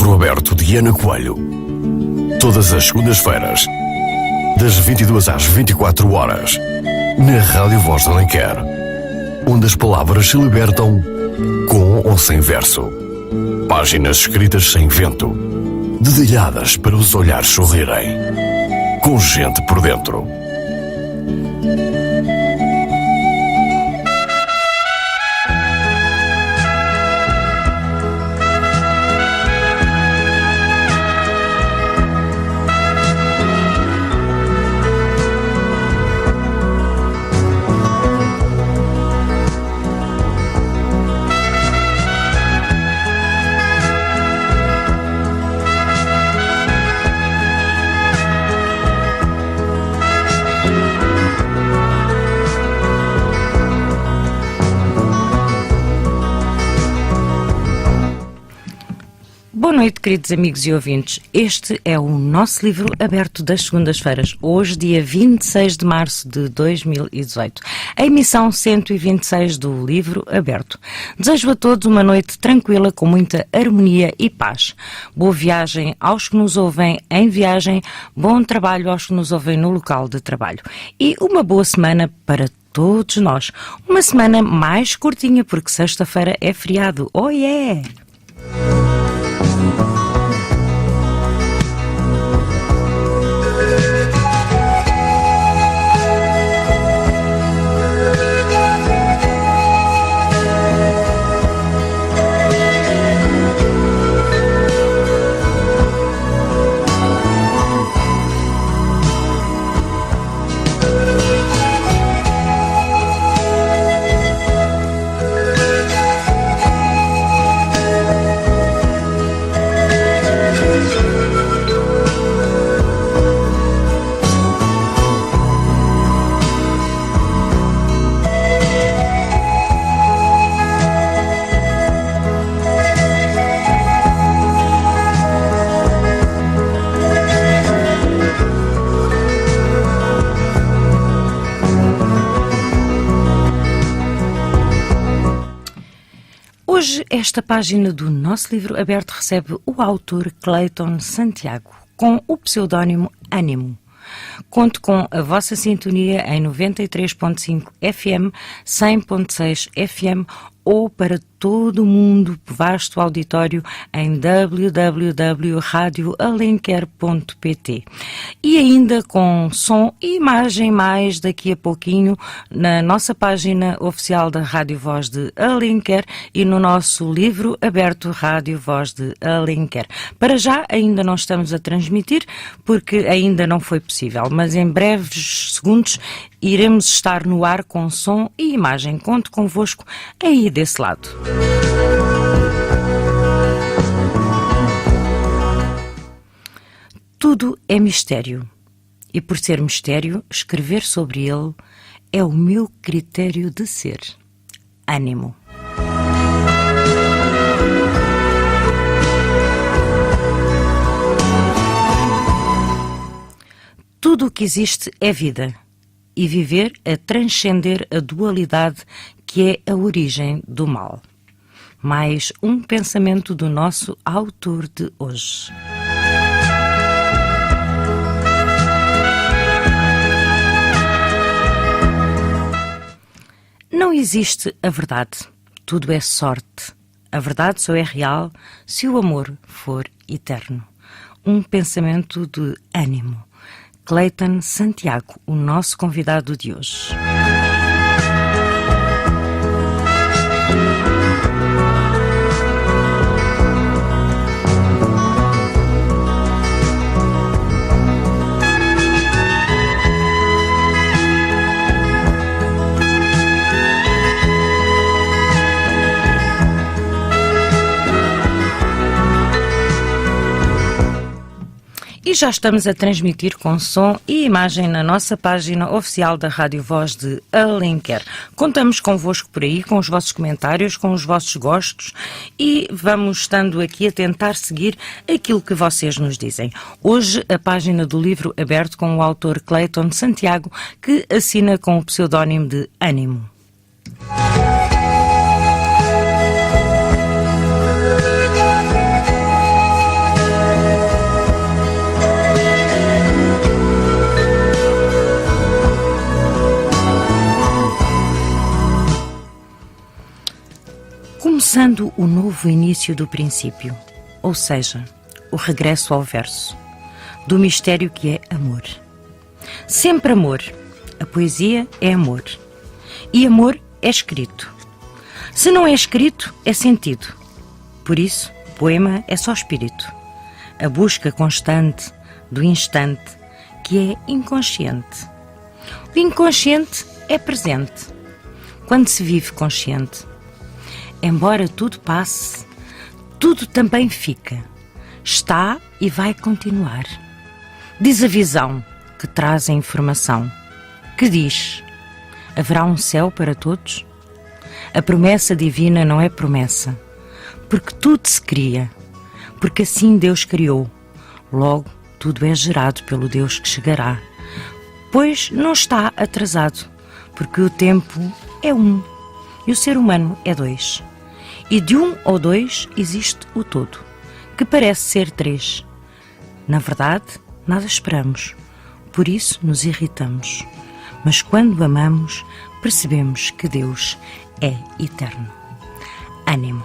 Livro Aberto de Ana Coelho. Todas as segundas-feiras, das 22 às 24 horas, na Rádio Voz de Alenquer, onde as palavras se libertam com ou sem verso. Páginas escritas sem vento, dedilhadas para os olhares sorrirem, com gente por dentro. Boa noite, queridos amigos e ouvintes. Este é o nosso livro aberto das segundas-feiras, hoje, dia 26 de março de 2018. A emissão 126 do livro aberto. Desejo a todos uma noite tranquila, com muita harmonia e paz. Boa viagem aos que nos ouvem em viagem, bom trabalho aos que nos ouvem no local de trabalho. E uma boa semana para todos nós. Uma semana mais curtinha, porque sexta-feira é feriado. Oh yeah! Hoje, esta página do nosso livro aberto recebe o autor Clayton Santiago, com o pseudónimo Ânimo. Conto com a vossa sintonia em 93.5 FM, 100.6 FM ou para todo o mundo, vasto auditório, em www.radioalenquer.pt. E ainda com som e imagem mais daqui a pouquinho na nossa página oficial da Rádio Voz de Alenquer e no nosso livro aberto Rádio Voz de Alenquer. Para já ainda não estamos a transmitir porque ainda não foi possível, mas em breves segundos iremos estar no ar com som e imagem. Conto convosco aí desse lado. Tudo é mistério, e por ser mistério, escrever sobre ele é o meu critério de ser. Ânimo. Tudo o que existe é vida, e viver é transcender a dualidade que é a origem do mal. Mais um pensamento do nosso autor de hoje. Não existe a verdade, tudo é sorte. A verdade só é real se o amor for eterno. Um pensamento de Ânimo. Clayton Santiago, o nosso convidado de hoje. E já estamos a transmitir com som e imagem na nossa página oficial da Rádio Voz de Alenquer. Contamos convosco por aí, com os vossos comentários, com os vossos gostos e vamos estando aqui a tentar seguir aquilo que vocês nos dizem. Hoje a página do livro aberto com o autor Clayton Santiago, que assina com o pseudónimo de Ânimo. começando o novo início do princípio, ou seja, o regresso ao verso, do mistério que é amor. Sempre amor. A poesia é amor. E amor é escrito. Se não é escrito, é sentido. Por isso, poema é só espírito. A busca constante do instante que é inconsciente. O inconsciente é presente, quando se vive consciente. Embora tudo passe, tudo também fica. Está e vai continuar. Diz a visão, que traz a informação, que diz: haverá um céu para todos? A promessa divina não é promessa, porque tudo se cria, porque assim Deus criou. Logo, tudo é gerado pelo Deus que chegará, pois não está atrasado, porque o tempo é um e o ser humano é dois. E de um ou dois existe o todo, que parece ser três. Na verdade, nada esperamos, por isso nos irritamos. Mas quando amamos, percebemos que Deus é eterno. Ânimo.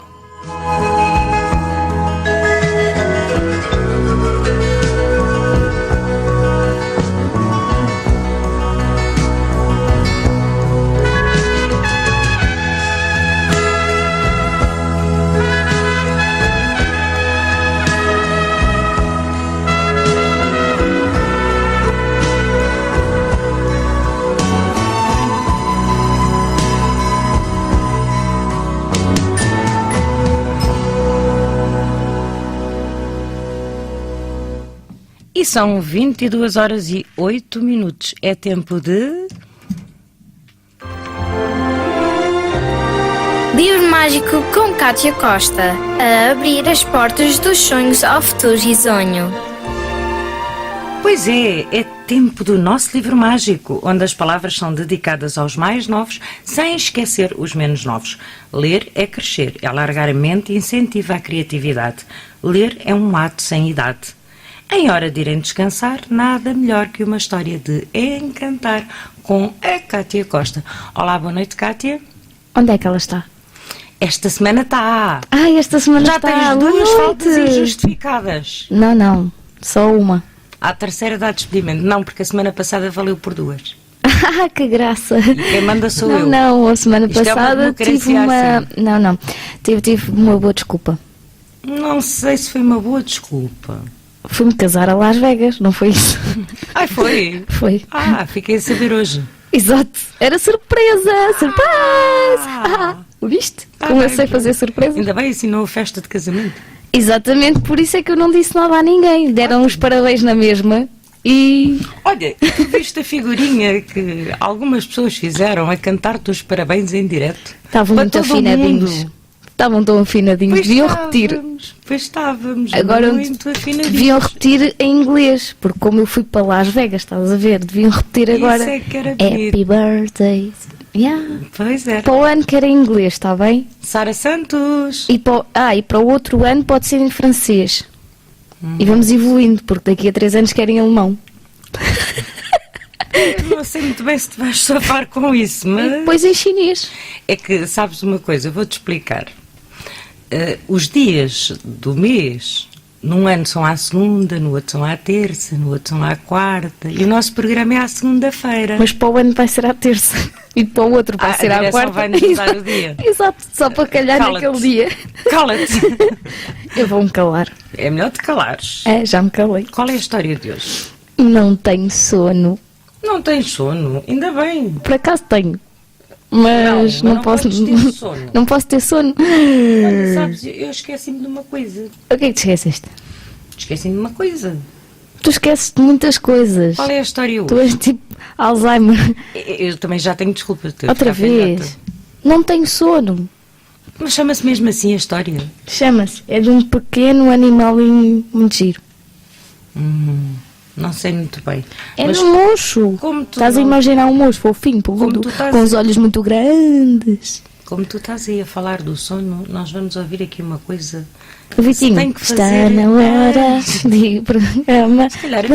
E são 22 horas e 8 minutos. É tempo de... Livro Mágico com Kátia Costa. A abrir as portas dos sonhos ao futuro risonho. Pois é tempo do nosso livro mágico, onde as palavras são dedicadas aos mais novos, sem esquecer os menos novos. Ler é crescer, é alargar a mente e incentiva a criatividade. Ler é um ato sem idade. Em hora de irem descansar, nada melhor que uma história de encantar com a Kátia Costa. Olá, boa noite, Kátia. Onde é que ela está? Esta semana está. Esta semana já está. Já tens duas faltas injustificadas. Não, só uma. À terceira dá despedimento. Não, porque a semana passada valeu por duas. Que graça. E quem manda sou eu. Não, a semana Isto passada tive uma... assim. Não. Tive uma boa desculpa. Não sei se foi uma boa desculpa. Fui-me casar a Las Vegas, não foi isso? Ai, foi? Foi. Fiquei a saber hoje. Exato. Era surpresa! Surprise! Viste? Como eu sei fazer surpresa? Ainda bem, assinou a festa de casamento. Exatamente, por isso é que eu não disse nada a ninguém. Deram os parabéns na mesma e... Olha, tu viste a figurinha que algumas pessoas fizeram a cantar-te os parabéns em direto? Estavam muito afinadinhos. Estavam tão afinadinhos, deviam repetir. Pois estávamos, agora muito afinadinhos. Deviam repetir em inglês, porque como eu fui para Las Vegas, estás a ver, deviam repetir agora. Isso é que era Happy birthday. Yeah. Pois é. Para o ano que era em inglês, está bem? Sara Santos. E para o outro ano pode ser em francês. E vamos evoluindo, porque daqui a 3 anos querem alemão. Eu não sei muito bem se te vais safar com isso, mas... E depois em chinês. É que, sabes uma coisa, eu vou-te explicar. Os dias do mês, num ano são à segunda, no outro são à terça, no outro são à quarta, e o nosso programa é à segunda-feira. Mas para o ano vai ser à terça, e para o outro vai ser à quarta. Vai-nos mudar o dia. Exato, só para calhar naquele dia. Cala-te. Eu vou-me calar. É melhor te calares. Já me calei. Qual é a história de hoje? Não tenho sono. Não tens sono? Ainda bem. Por acaso tenho. Mas não posso ter sono. Não posso ter sono. Olha, sabes, eu esqueci-me de uma coisa. O que é que te esqueceste? Esqueci-me de uma coisa. Tu esqueces de muitas coisas. Qual é a história hoje? Tu és tipo Alzheimer. Eu também já tenho desculpa. Outra vez. Não tenho sono. Mas chama-se mesmo assim a história? Chama-se. É de um pequeno animalinho muito giro. Não sei muito bem. É mas um mocho. Estás a imaginar um mocho fofinho, peludo, com os olhos muito grandes. Como tu estás aí a falar do sono, nós vamos ouvir aqui uma coisa. Vitinho, está na hora de programa.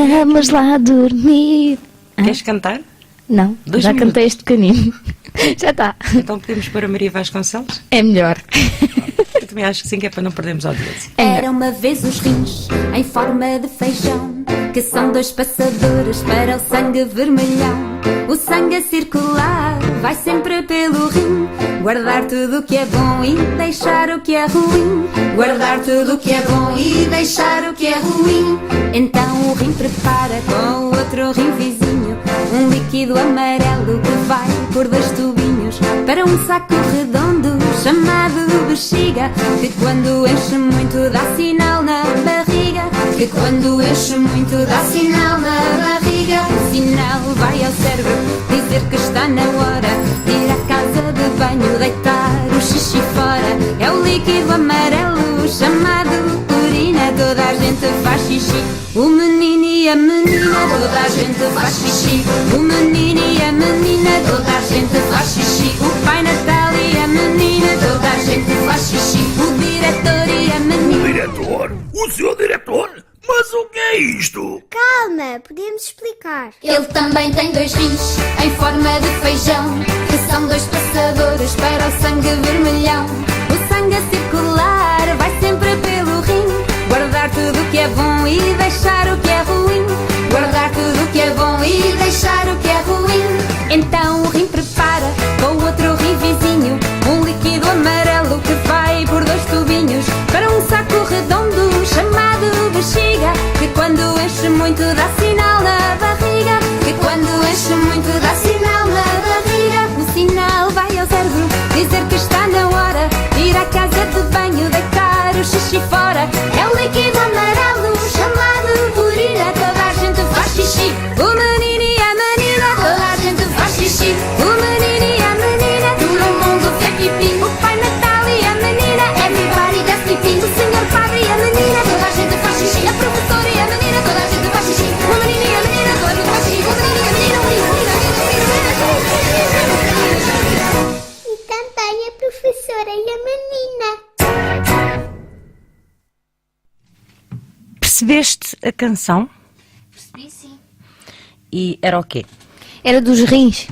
Vamos lá dormir. Queres cantar? Não, 2 já minutos. cantei este pequenino. Já está. Então podemos pôr a Maria Vasconcelos? É melhor. Eu também acho que sim, que é para não perdermos audiência. Era uma vez os rins em forma de feijão, que são dois passadores para o sangue vermelhão. O sangue a circular vai sempre pelo rim, guardar tudo o que é bom e deixar o que é ruim. Guardar tudo o que é bom e deixar o que é ruim. Então o rim prepara com o outro rim vizinho um líquido amarelo que vai por dois tubinhos para um saco redondo chamado bexiga, que quando enche muito dá sinal na barriga. Que quando enche muito dá sinal na barriga. O sinal vai ao cérebro dizer que está na hora de ir à casa de banho deitar o xixi fora. É o líquido amarelo chamado urina. Toda a gente faz xixi, o menino e a menina. Toda a gente faz xixi, o menino e a menina. Toda a gente faz xixi, o pai Natal e a menina. Toda a gente faz xixi, o diretor e a menina. Diretor? O senhor diretor? Mas o que é isto? Calma, podemos explicar. Ele também tem dois rins em forma de feijão, que são dois passadores para o sangue vermelhão. O sangue a circular vai sempre pelo rim, guardar tudo o que é bom e deixar o que é ruim. Guardar tudo o que é bom e deixar o que é ruim. Então o rim prepara com o outro rim vizinho um líquido amarelo que vai por dois tubinhos para um saco redondo chamado bexiga, que quando enche muito dá sinal na barriga. Que quando enche muito dá sinal na barriga. O sinal vai ao cérebro dizer que está na hora de ir à casa de banho deitar o xixi fora. É o líquido amarelo chamado urina. Toda a gente faz xixi, o menino e a menina. Toda a gente faz xixi, o menino e a menina. Todo mundo faz pipi, o pai Natal e a menina. Everybody does pipi, o senhor padre e a menina. Toda a gente faz xixi, a professora e a menina. Toda a gente faz xixi, o menino e a menina. Toda a gente faz xixi, o menino e a menina. E também a professora e a menina. Percebeste a canção? Percebi, sim. E era o quê? Era dos rins.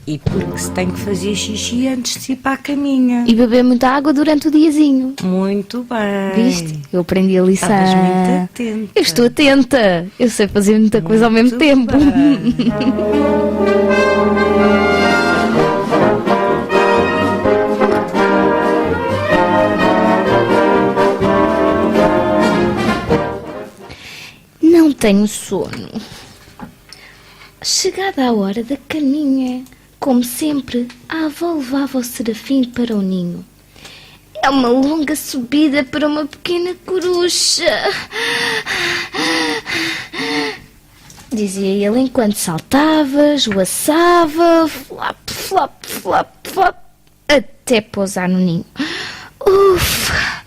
E porque se tem que fazer xixi antes de ir para a caminha. E beber muita água durante o diazinho. Muito bem. Viste? Eu aprendi a lição. Estavas muito atenta. Eu estou atenta. Eu sei fazer muita coisa ao mesmo Muito tempo. bem. Não tenho sono. Chegada a hora da caminha, como sempre, a avó levava o Serafim para o ninho. É uma longa subida para uma pequena coruja, dizia ele enquanto saltava, esvoaçava, flap, flap, flap, flap, até pousar no ninho. Ufa!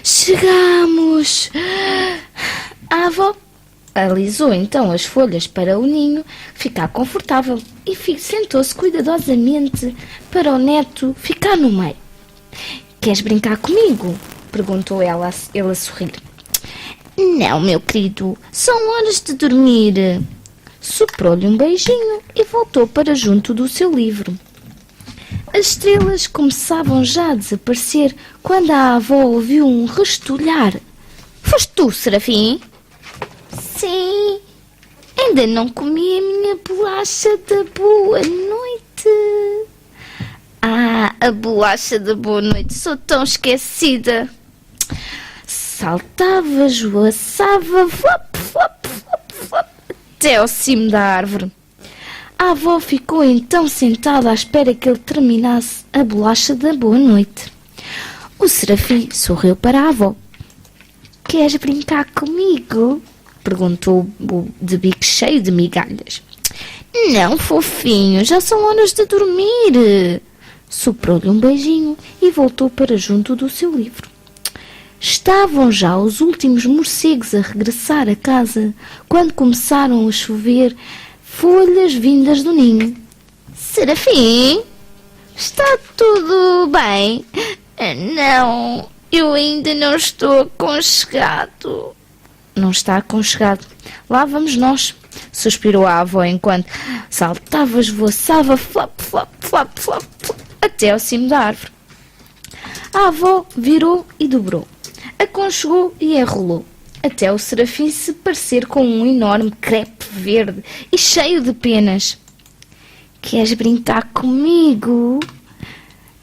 Chegamos! A avó alisou então as folhas para o ninho ficar confortável e sentou-se cuidadosamente para o neto ficar no meio. Queres brincar comigo? Perguntou ela, ele a sorrir. Não, meu querido, são horas de dormir. Soprou-lhe um beijinho e voltou para junto do seu livro. As estrelas começavam já a desaparecer quando a avó ouviu um restolhar. Foste tu, Serafim? Sim. Ainda não comi a minha bolacha da boa noite. Ah, a bolacha da boa noite, sou tão esquecida. Saltava, esvoaçava, flop, flop, flop, flop, até ao cimo da árvore. A avó ficou então sentada à espera que ele terminasse a bolacha da boa noite. O Serafim sorriu para a avó. Queres brincar comigo? Perguntou de bico cheio de migalhas. Não, fofinho, já são horas de dormir. Soprou-lhe um beijinho e voltou para junto do seu livro. Estavam já os últimos morcegos a regressar a casa quando começaram a chover folhas vindas do ninho. Serafim, está tudo bem? Não, eu ainda não estou aconchegado. não está aconchegado. Lá vamos nós, suspirou a avó enquanto saltava, esvoaçava, flop, flop, flop, flop, flop, até ao cimo da árvore. A avó virou e dobrou, aconchegou e enrolou, até o Serafim se parecer com um enorme crepe verde e cheio de penas. Queres brincar comigo?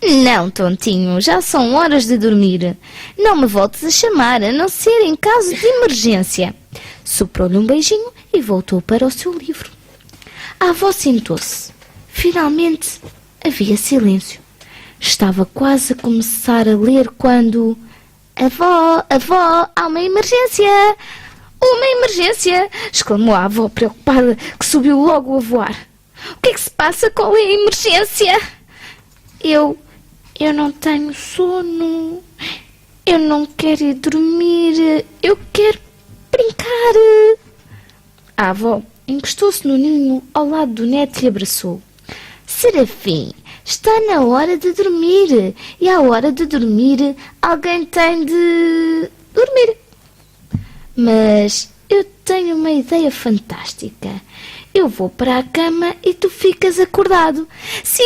Não, tontinho, já são horas de dormir. Não me voltes a chamar, a não ser em caso de emergência. Soprou-lhe um beijinho e voltou para o seu livro. A avó sentou-se. Finalmente havia silêncio. Estava quase a começar a ler quando... Avó, há uma emergência! Uma emergência! Exclamou a avó preocupada, que subiu logo a voar. O que é que se passa? Qual é a emergência? Eu não tenho sono. Eu não quero ir dormir. Eu quero brincar. A avó encostou-se no ninho ao lado do neto e abraçou. Serafim, está na hora de dormir. E à hora de dormir, alguém tem de dormir. Mas eu tenho uma ideia fantástica. Eu vou para a cama e tu ficas acordado. Sim.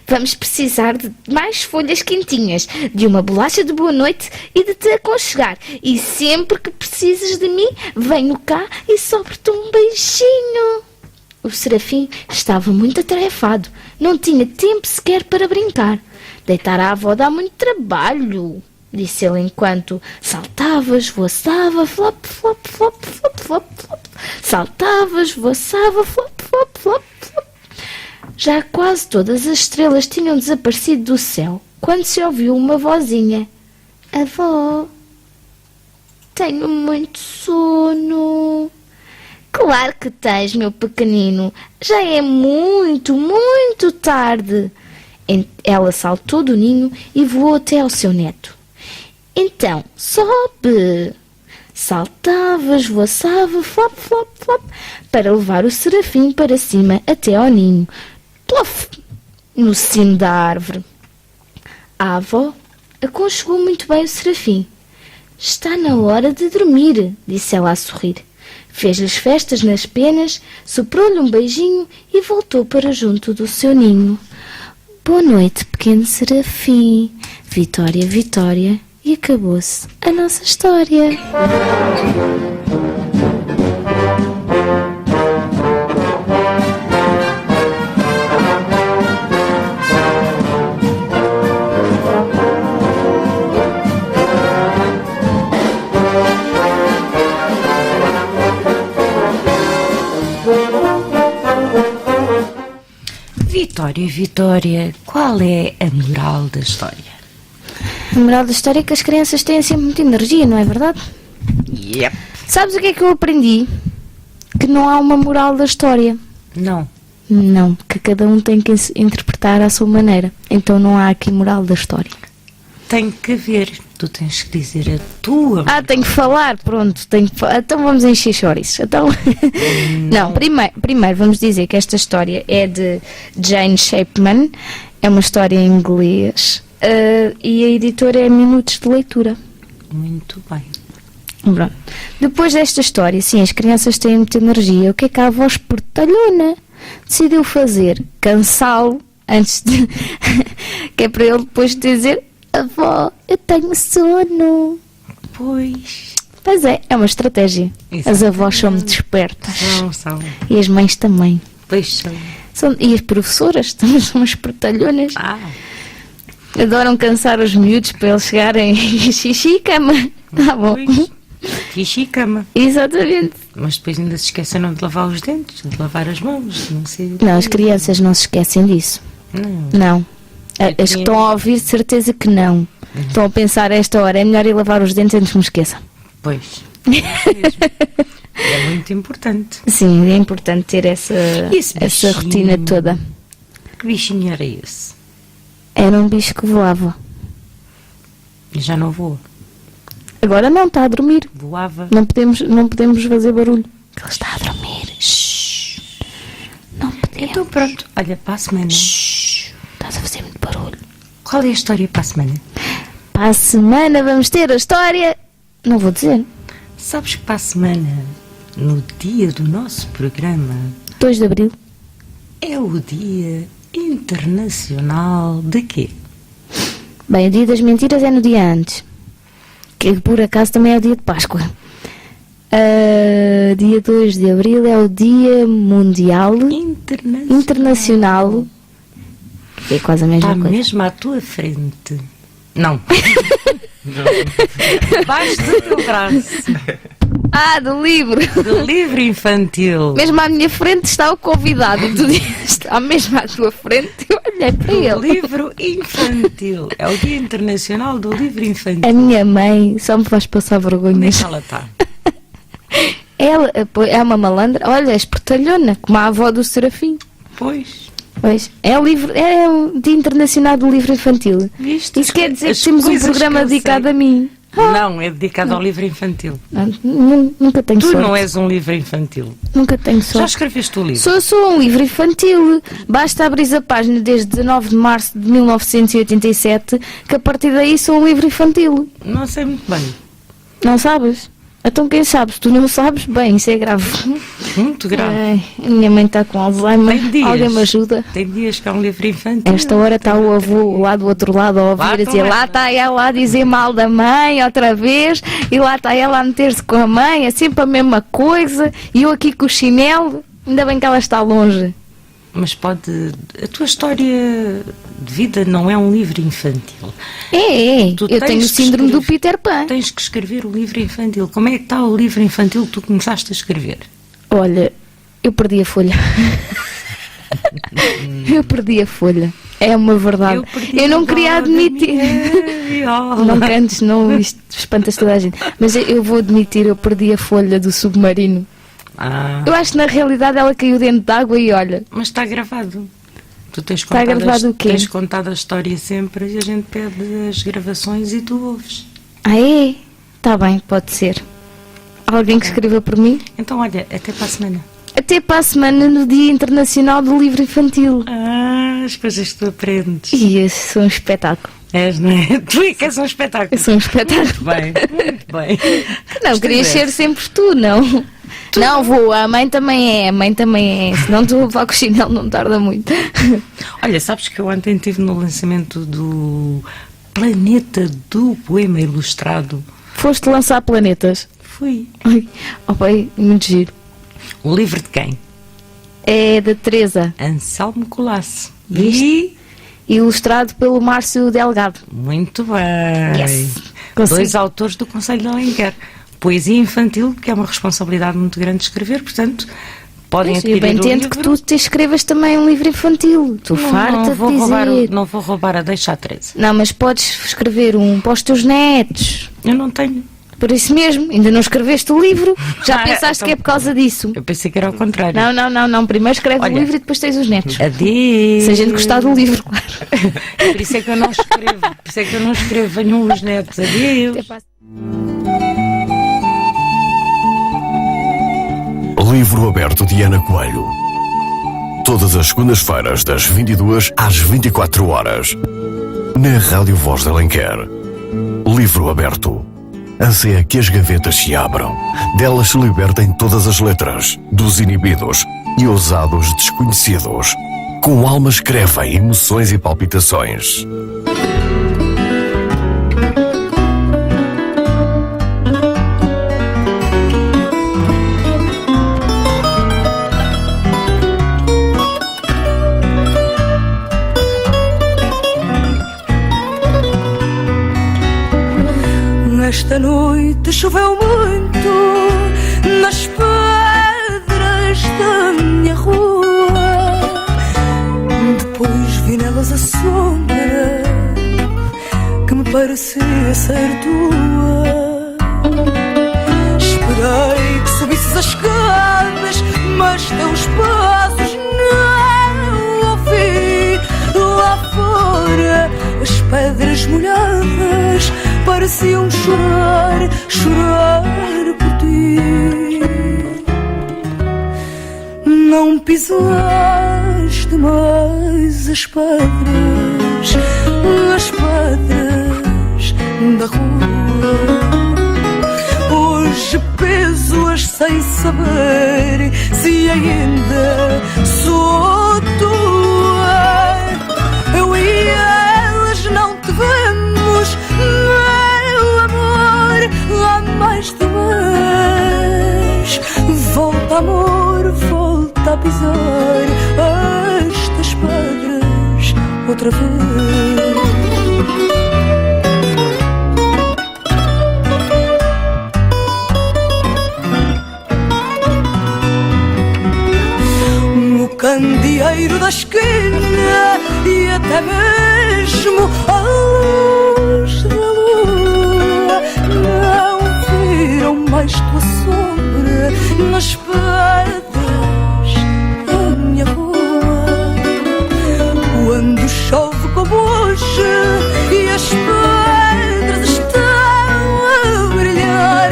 Vamos precisar de mais folhas quentinhas, de uma bolacha de boa noite e de te aconchegar. E sempre que precises de mim, venho cá e sopro-te um beijinho. O Serafim estava muito atarefado. Não tinha tempo sequer para brincar. Deitar a avó dá muito trabalho, disse ele enquanto saltava, esvoaçava, flop, flop, flop, flop, flop, flop. Saltava, esvoaçava, flop, flop, flop, flop. Já quase todas as estrelas tinham desaparecido do céu, quando se ouviu uma vozinha. Avó, tenho muito sono. Claro que tens, meu pequenino. Já é muito, muito tarde. Ela saltou do ninho e voou até ao seu neto. Então, sobe. Saltava, esvoaçava, flop, flop, flop, para levar o Serafim para cima até ao ninho. Plof! No cimo da árvore. A avó aconchegou muito bem o Serafim. Está na hora de dormir, disse ela a sorrir. Fez-lhes festas nas penas, soprou-lhe um beijinho e voltou para junto do seu ninho. Boa noite, pequeno Serafim. Vitória, Vitória. E acabou-se a nossa história. Vitória, Vitória, qual é a moral da história? A moral da história é que as crianças têm sempre muita energia, não é verdade? Yep. Sabes o que é que eu aprendi? Que não há uma moral da história. Não. Não, que cada um tem que interpretar à sua maneira. Então não há aqui moral da história. Tem que haver. Tu tens que dizer a tua. Tenho que falar, pronto. Então vamos encher chouriços. Então... Não, primeiro vamos dizer que esta história é de Jane Chapman. É uma história em inglês. E a editora é Minutos de Leitura. Muito bem. Pronto. Depois desta história, sim, as crianças têm muita energia. O que é que a avó espertalhona decidiu fazer? Cansá-lo antes de... que é para ele depois dizer: avó, eu tenho sono. Pois é uma estratégia. Exatamente. As avós são muito espertas. São. E as mães também. Pois são. E as professoras também são espertalhonas. Adoram cansar os miúdos para eles chegarem xixi e cama. Bom. Xixi e cama. Exatamente. Mas depois ainda se esqueceram de lavar os dentes, de lavar as mãos, não sei. Não, as crianças não se esquecem disso. Não. As que estão a ouvir, de certeza que não. Estão a pensar a esta hora, é melhor ir lavar os dentes antes que me esqueçam. Pois. É muito importante. Sim, é importante ter essa rotina toda. Que bichinho era esse? Era um bicho que voava. E já não voa. Agora não, está a dormir. Voava. Não podemos fazer barulho. Ele está a dormir. Shhh. Não podemos. Então pronto, olha, para a semana. Shhh. Estás a fazer muito barulho. Qual é a história para a semana? Para a semana vamos ter a história... Não vou dizer. Sabes que para a semana, no dia do nosso programa, 2 de Abril. é o Dia Internacional de quê? Bem, o dia das mentiras é no dia antes, que por acaso também é o dia de Páscoa. Dia 2 de Abril é o Dia Mundial Internacional, que é quase a mesma Está coisa. mesmo à tua frente. Não. Baixo do teu braço. Do livro. Do livro infantil. Mesmo à minha frente está o convidado e tu dizes, está mesmo à tua frente, eu olhei para Do ele. livro infantil. É o Dia Internacional do Livro Infantil. A minha mãe só me faz passar Onde é vergonhas. que ela está? Ela é uma malandra, olha, é espertalhona, como a avó do Serafim. Pois. Pois, é o Dia Internacional do Livro Infantil. Viste? Isso quer dizer As que temos um coisas programa que eu dedicado sei. a mim. Não, é dedicado ao livro infantil. Nunca tenho Tu sorte. não és um livro infantil. Nunca tenho Já sorte. escreveste o livro? Sou um livro infantil. Basta abrir a página desde 19 de março de 1987, que a partir daí sou um livro infantil. Não sei muito bem. Não sabes? Então quem sabe? Se tu não sabes, bem, isso é grave. Muito grave. Ai, a minha mãe está com Alzheimer. Tem dias. Alguém me ajuda? Tem dias que é um livro infantil. Esta hora está o avô lá do outro lado a ouvir, a dizer, estão lá ela. está ela a dizer mal da mãe outra vez, e lá está ela a meter-se com a mãe, é sempre a mesma coisa, e eu aqui com o chinelo, ainda bem que ela está longe. Mas pode... A tua história de vida não é um livro infantil. É, Tu eu tenho o tens que síndrome do escrever. Peter Pan. Tens que escrever o livro infantil. Como é que está o livro infantil que tu começaste a escrever? Olha, eu perdi a folha. Eu perdi a folha. É uma verdade. Eu não queria admitir. Não cantes, não, isto espantas toda a gente. Mas eu vou admitir, eu perdi a folha do submarino. Eu acho que na realidade ela caiu dentro d'água e olha. Mas está gravado. Tu tens Está contado, gravado o quê? Tens contado a história sempre e a gente pede as gravações e tu ouves. É? Está bem, pode ser. Alguém que escreva por mim? Então, olha, até para a semana. Até para a semana no Dia Internacional do Livro Infantil. As coisas que tu aprendes. E eu sou um espetáculo. És, não é? Tu é que és um espetáculo. Eu sou um espetáculo. Muito bem, muito bem. Não, querias ser sempre tu, não? Não, vou. A mãe também é. Senão tu para o chinelo não tarda muito. Olha, sabes que eu ontem estive no lançamento do Planeta do Poema Ilustrado. Foste lançar planetas. Fui. Ai, oh, bem, muito giro. O livro de quem? É da Teresa. Anselmo Colasso. Viste? Ilustrado pelo Márcio Delgado. Muito bem. Yes. Dois Consegui. autores do Conselho de Alenquer. Poesia infantil, que é uma responsabilidade muito grande de escrever, portanto, podem Eu adquirir bem o entendo livro. que tu te escrevas também um livro infantil. Tu farta de vou dizer. não vou roubar a deixa à Teresa. Não, mas podes escrever um para os teus netos. Eu não tenho. Por isso mesmo, ainda não escreveste o livro. Já pensaste então- que é por causa disso. Eu pensei que era ao contrário. Não. Primeiro escreve Olha. o livro e depois tens os netos. Adeus. Se a gente gostar do livro, claro. Por isso é que eu não escrevo. Por isso é que eu não escrevo. Venham os netos. Adeus. Até para a Livro aberto de Ana Coelho. Todas as segundas-feiras, das 22 às 24 horas. Na Rádio Voz de Alenquer. Livro aberto. Anseia que as gavetas se abram. Delas se libertem todas as letras, dos inibidos e ousados desconhecidos. Com alma escrevem emoções e palpitações. Esta noite choveu muito nas pedras da minha rua. Depois vi nelas a sombra que me parecia ser tua. Esperei que subisses as escadas, mas teus passos não ouvi. Lá fora as pedras molhadas pareciam chorar por ti. Não pisaste mais as pedras da rua. Hoje peso-as sem saber se ainda sou tua. Eu e elas não te vemos, meu amor, há mais de vez. Volta, amor, volta a pisar estas pedras outra vez. No candeeiro da esquina e até mesmo a luz da lua não viram mais tua sombra nas pedras da minha rua. Quando chove como hoje e as pedras estão a brilhar,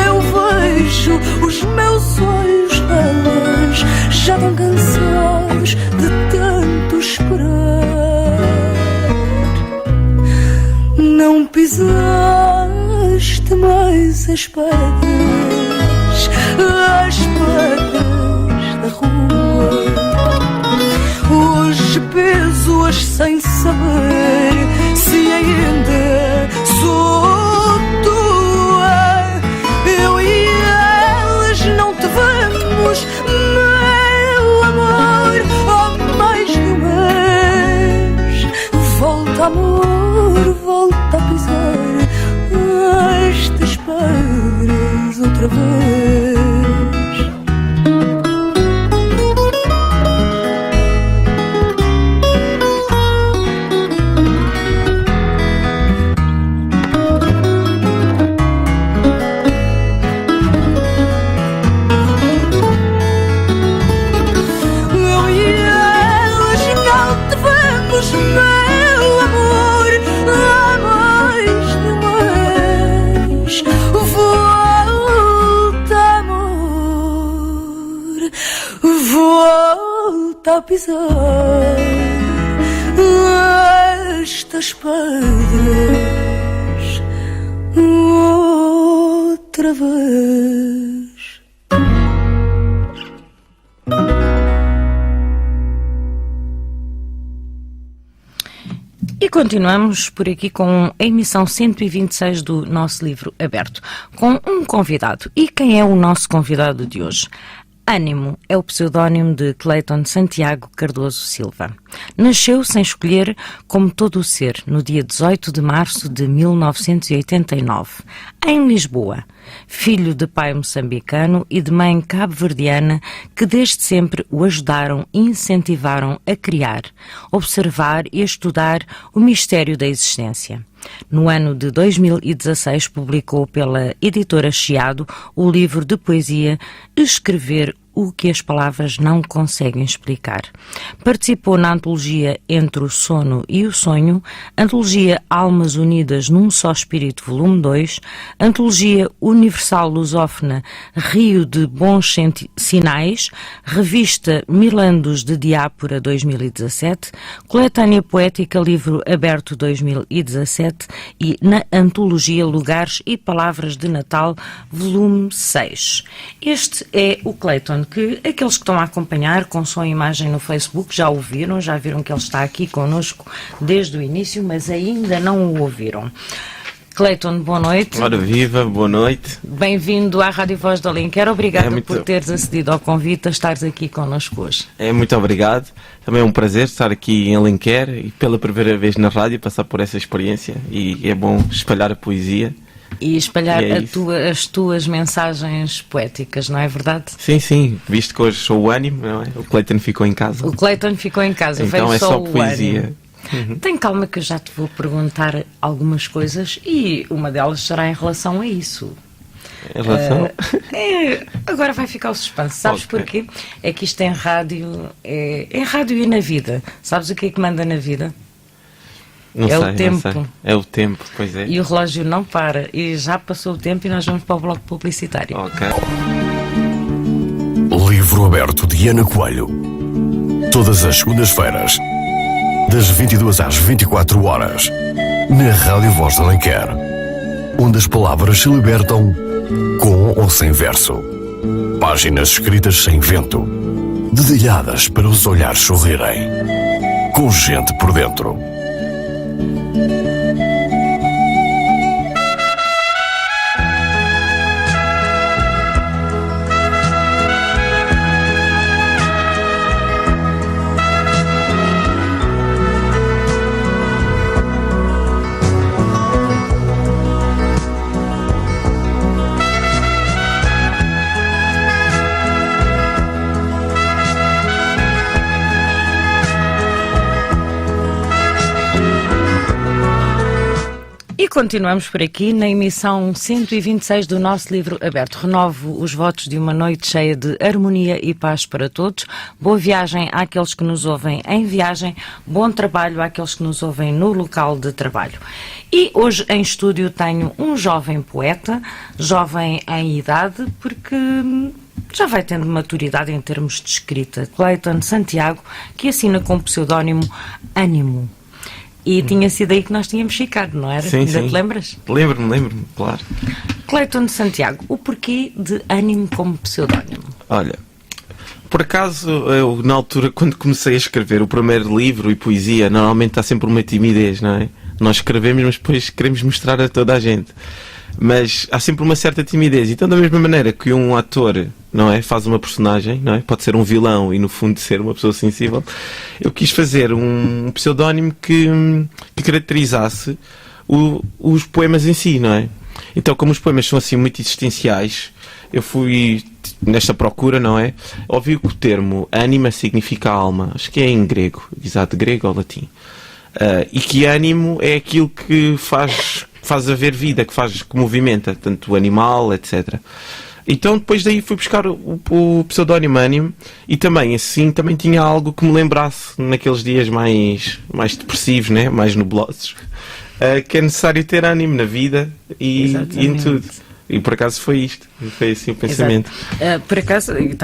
eu vejo os meus olhos nelas já tão cansados de tanto esperar. Não pisaste mais as pedras da rua. Hoje peso-as sem saber se ainda sou tua. Eu e elas não te vemos, meu amor, há mais de um mês. Volta, amor, volta a pisar estas pedras outra vez. Meu amor, há mais de um mês. Volta, amor, volta a pisar estas pedras outra vez. E continuamos por aqui com a emissão 126 do nosso livro aberto, com um convidado. E quem é o nosso convidado de hoje? Ânimo é o pseudónimo de Clayton Santiago Cardoso Silva. Nasceu sem escolher, como todo o ser, no dia 18 de março de 1989, em Lisboa. Filho de pai moçambicano e de mãe cabo-verdiana que desde sempre o ajudaram e incentivaram a criar, observar e estudar o mistério da existência. No ano de 2016 publicou pela editora Chiado o livro de poesia Escrever o que as palavras não conseguem explicar. Participou na antologia Entre o Sono e o Sonho, antologia Almas Unidas num Só Espírito, volume 2, antologia Universal Lusófona Rio de Bons Sinais, revista Milandos de Diápora 2017, coletânea poética Livro Aberto 2017 e na antologia Lugares e Palavras de Natal, volume 6. Este é o Clayton, que aqueles que estão a acompanhar com som e imagem no Facebook já o viram, já viram que ele está aqui connosco desde o início, mas ainda não o ouviram. Clayton, boa noite. Ora viva, boa noite. Bem-vindo à Rádio Voz de Alenquer. Obrigada por teres acedido ao convite a estares aqui connosco hoje. Muito obrigado. Também é um prazer estar aqui em Alenquer e pela primeira vez na rádio, passar por essa experiência, e é bom espalhar a poesia. E espalhar as tuas mensagens poéticas, não é verdade? Sim, sim. Visto que hoje sou o ânimo, não é? O Clayton ficou em casa. O Clayton ficou em casa, então veio é só poesia. Tem calma que eu já te vou perguntar algumas coisas e uma delas será em relação a isso. Em relação? Agora vai ficar o suspense. Sabes porquê? É que isto em rádio, é rádio e na vida. Sabes o que é que manda na vida? Não sei, o tempo. não sei. É o tempo, pois é. E o relógio não para. E já passou o tempo e nós vamos para o bloco publicitário. Ok. Livro Aberto de Ana Coelho. Todas as segundas-feiras, das 22 às 24 horas, na Rádio Voz de Alenquer, onde as palavras se libertam com ou sem verso. Páginas escritas sem vento, dedilhadas para os olhares sorrirem, com gente por dentro. E continuamos por aqui na emissão 126 do nosso livro aberto. Renovo os votos de uma noite cheia de harmonia e paz para todos. Boa viagem àqueles que nos ouvem em viagem. Bom trabalho àqueles que nos ouvem no local de trabalho. E hoje em estúdio tenho um jovem poeta, jovem em idade, porque já vai tendo maturidade em termos de escrita. Cleiton Santiago, que assina com o pseudónimo Ânimo. E tinha sido aí que nós tínhamos ficado, não era? Sim, Ainda sim. te lembras? Lembro-me, claro. Cleiton Santiago, o porquê de Ânimo como pseudónimo? Olha, por acaso, eu na altura, quando comecei a escrever o primeiro livro e poesia, normalmente há sempre uma timidez, não é? Nós escrevemos, mas depois queremos mostrar a toda a gente. Mas há sempre uma certa timidez. Então, da mesma maneira que um ator, não é, faz uma personagem, não é? Pode ser um vilão e no fundo ser uma pessoa sensível. Eu quis fazer um pseudónimo que caracterizasse os poemas em si, não é? Então, como os poemas são assim muito existenciais, eu fui nesta procura, não é? Ouvi que o termo ânima significa alma. Acho que é em grego, exato, grego ou latim. E que ânimo é aquilo que faz haver vida, que movimenta, tanto o animal, etc. Então depois daí fui buscar o pseudónimo Ânimo e também assim também tinha algo que me lembrasse naqueles dias mais depressivos, né? Mais nublosos, que é necessário ter ânimo na vida e em tudo. E por acaso foi isto, foi assim o pensamento. Por acaso, eu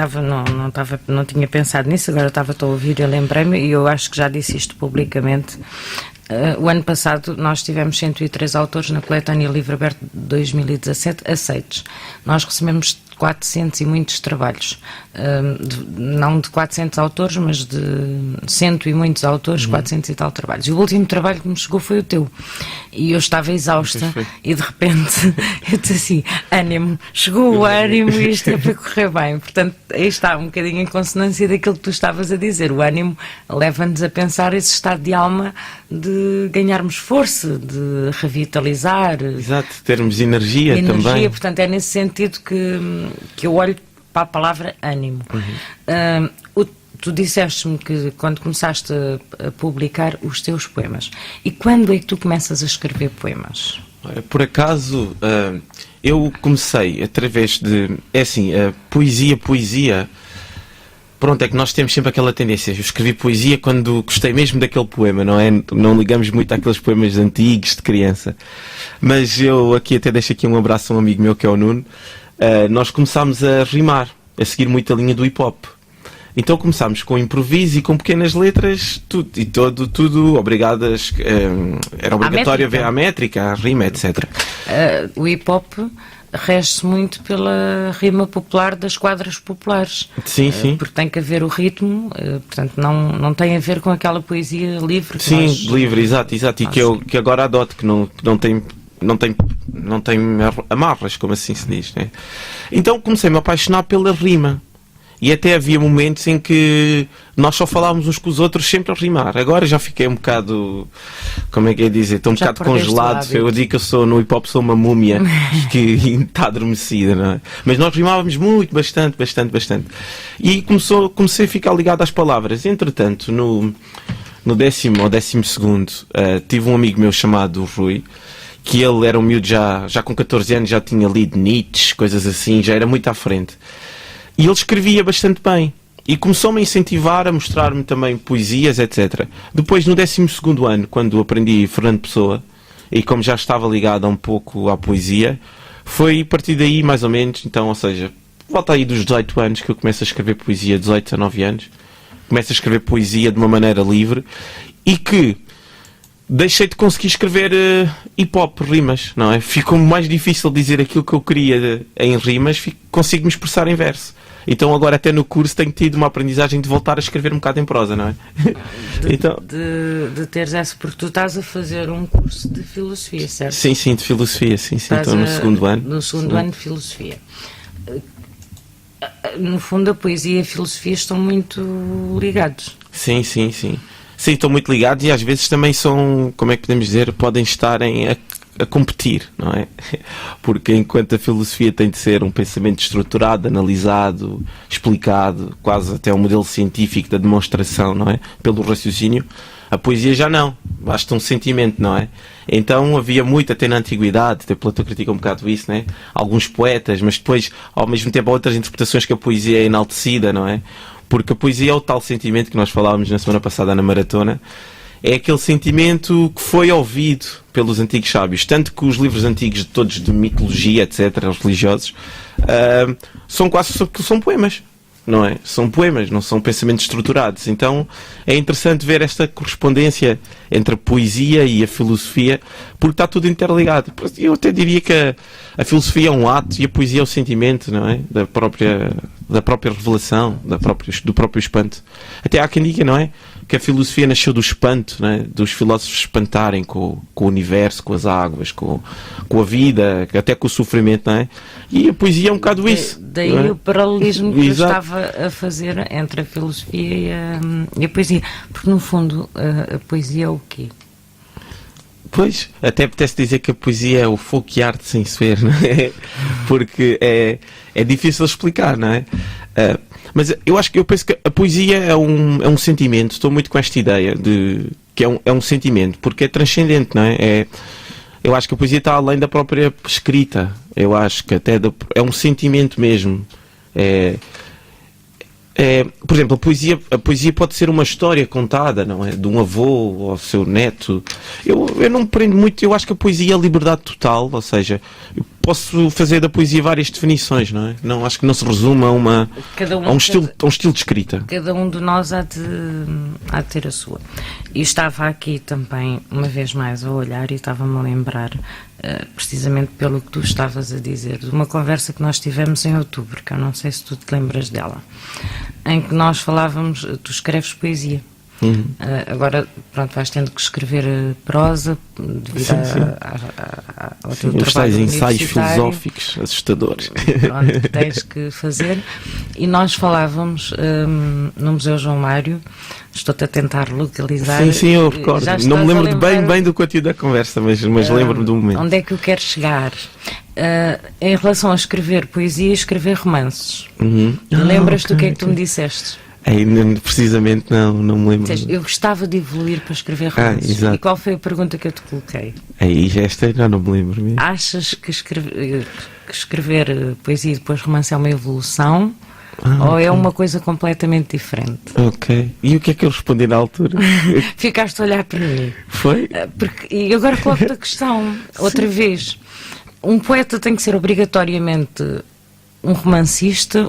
não tinha pensado nisso, agora estava a ouvir e lembrei-me, e eu acho que já disse isto publicamente. O ano passado nós tivemos 103 autores na coletânea Livro Aberto de 2017 aceitos. Nós recebemos 400 e muitos trabalhos, não de 400 autores, mas de 100 e muitos autores, 400 e tal trabalhos. E o último trabalho que me chegou foi o teu. E eu estava exausta e de repente eu disse assim, ânimo, chegou o ânimo e isto é para correr bem. Portanto, aí está um bocadinho em consonância daquilo que tu estavas a dizer. O ânimo leva-nos a pensar esse estado de alma de ganharmos força, de revitalizar. Exato, termos energia também. Portanto, é nesse sentido que eu olho para a palavra ânimo. Tu disseste-me que quando começaste a publicar os teus poemas. E quando é que tu começas a escrever poemas? Por acaso, eu comecei através de... É assim, poesia... Pronto, é que nós temos sempre aquela tendência. Eu escrevi poesia quando gostei mesmo daquele poema, não é? Não ligamos muito àqueles poemas antigos de criança. Mas eu aqui até deixo aqui um abraço a um amigo meu que é o Nuno. Nós começámos a rimar, a seguir muito a linha do hip-hop. Então começámos com improviso e com pequenas letras, tudo obrigadas, era obrigatório ver a métrica, a rima, etc. O hip-hop rege-se muito pela rima popular das quadras populares. Sim, sim. Porque tem que haver o ritmo, portanto não tem a ver com aquela poesia livre. Sim, livre, exato. E que agora adoto, que não tem amarras, como assim se diz, né? Então comecei-me a apaixonar pela rima. E até havia momentos em que nós só falávamos uns com os outros sempre a rimar. Agora já fiquei um bocado, como é que é dizer, estou um bocado congelado. Eu digo que eu sou, no hip-hop, sou uma múmia que está adormecida, não é? Mas nós rimávamos muito, bastante. E comecei a ficar ligado às palavras. Entretanto, no 10º ou 12º, tive um amigo meu chamado Rui, que ele era um miúdo já com 14 anos, já tinha lido Nietzsche, coisas assim, já era muito à frente. E ele escrevia bastante bem. E começou-me a incentivar, a mostrar-me também poesias, etc. Depois, no 12º ano, quando aprendi Fernando Pessoa, e como já estava ligado um pouco à poesia, foi a partir daí, mais ou menos, então, ou seja, volta aí dos 18 anos que eu começo a escrever poesia, 18 a 9 anos. Começo a escrever poesia de uma maneira livre e que deixei de conseguir escrever hip-hop, rimas, não é? Ficou mais difícil dizer aquilo que eu queria em rimas, consigo me expressar em verso. Então agora até no curso tenho tido uma aprendizagem de voltar a escrever um bocado em prosa, não é? De teres essa, porque tu estás a fazer um curso de filosofia, certo? Sim, de filosofia, sim. Estou no segundo ano. No segundo ano de filosofia. No fundo, a poesia e a filosofia estão muito ligados. Sim. Sim, estão muito ligados e às vezes também são, como é que podemos dizer, podem estar a competir, não é? Porque enquanto a filosofia tem de ser um pensamento estruturado, analisado, explicado, quase até um modelo científico da demonstração, não é? Pelo raciocínio, a poesia já não, basta um sentimento, não é? Então havia muito, até na antiguidade, até Platão critica um bocado isso, não é? Alguns poetas, mas depois, ao mesmo tempo, há outras interpretações que a poesia é enaltecida, não é? Porque a poesia é o tal sentimento que nós falávamos na semana passada na maratona, é aquele sentimento que foi ouvido pelos antigos sábios. Tanto que os livros antigos, todos de mitologia, etc., os religiosos, são quase são poemas, não é? São poemas, não são pensamentos estruturados. Então é interessante ver esta correspondência entre a poesia e a filosofia, porque está tudo interligado. Eu até diria que a filosofia é um ato e a poesia é o sentimento, não é? Da própria revelação, do próprio espanto. Até há quem diga, não é? Que a filosofia nasceu do espanto, não é? Dos filósofos espantarem com o universo, com as águas, com a vida, até com o sofrimento, não é? E a poesia é um bocado isso. Daí é? o paralelismo que eu Exato. estava a fazer entre a filosofia e a poesia. Porque, no fundo, a poesia é o quê? Pois, até apetece dizer que a poesia é o fogo e arte sem se ver, não é? Porque é difícil explicar, não é? Mas eu penso que a poesia é um sentimento. Estou muito com esta ideia de que é um sentimento, porque é transcendente, não é? Eu acho que a poesia está além da própria escrita. Eu acho que até é um sentimento mesmo. Por exemplo, a poesia pode ser uma história contada, não é? De um avô ao seu neto. Eu não me prendo muito. Eu acho que a poesia é liberdade total, ou seja, eu posso fazer da poesia várias definições, não é? Não, acho que não se resume a um estilo de escrita. Cada um de nós há de ter a sua. E estava aqui também, uma vez mais, a olhar e estava-me a lembrar, precisamente pelo que tu estavas a dizer, de uma conversa que nós tivemos em outubro, que eu não sei se tu te lembras dela, em que nós falávamos, tu escreves poesia. Agora, pronto, vais tendo que escrever prosa devido ao teu os tais trabalho ensaios universitário. filosóficos assustadores. Pronto, que tens que fazer. E nós falávamos no Museu João Mário, estou-te a tentar localizar. Sim, eu recordo. Não me lembro bem do conteúdo da conversa, mas lembro-me do momento. Onde é que eu quero chegar? Em relação a escrever poesia e escrever romances. Lembras-te do que é que tu me disseste? Precisamente não me lembro. Eu gostava de evoluir para escrever romances. Exato. E qual foi a pergunta que eu te coloquei? Já não me lembro mesmo. Achas que escrever poesia e depois romance é uma evolução? Ou é uma coisa completamente diferente? Ok. E o que é que eu respondi na altura? Ficaste a olhar para mim. Foi? E agora coloco-te a questão, outra vez. Um poeta tem que ser obrigatoriamente um romancista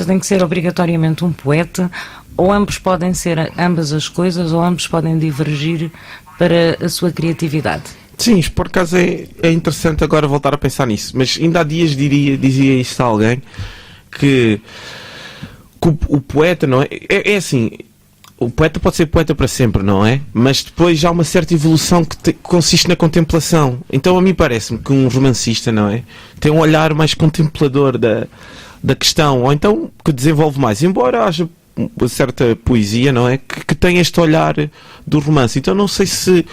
tem que ser obrigatoriamente um poeta, ou ambos podem ser ambas as coisas, ou ambos podem divergir para a sua criatividade? Sim, isto por acaso é interessante agora voltar a pensar nisso, mas ainda há dias dizia isto a alguém, que o poeta, não é? É assim, o poeta pode ser poeta para sempre, não é? Mas depois há uma certa evolução que consiste na contemplação. Então a mim parece-me que um romancista, não é? Tem um olhar mais contemplador da questão, ou então que desenvolve mais, embora haja uma certa poesia, não é? Que tem este olhar do romance. Então não sei se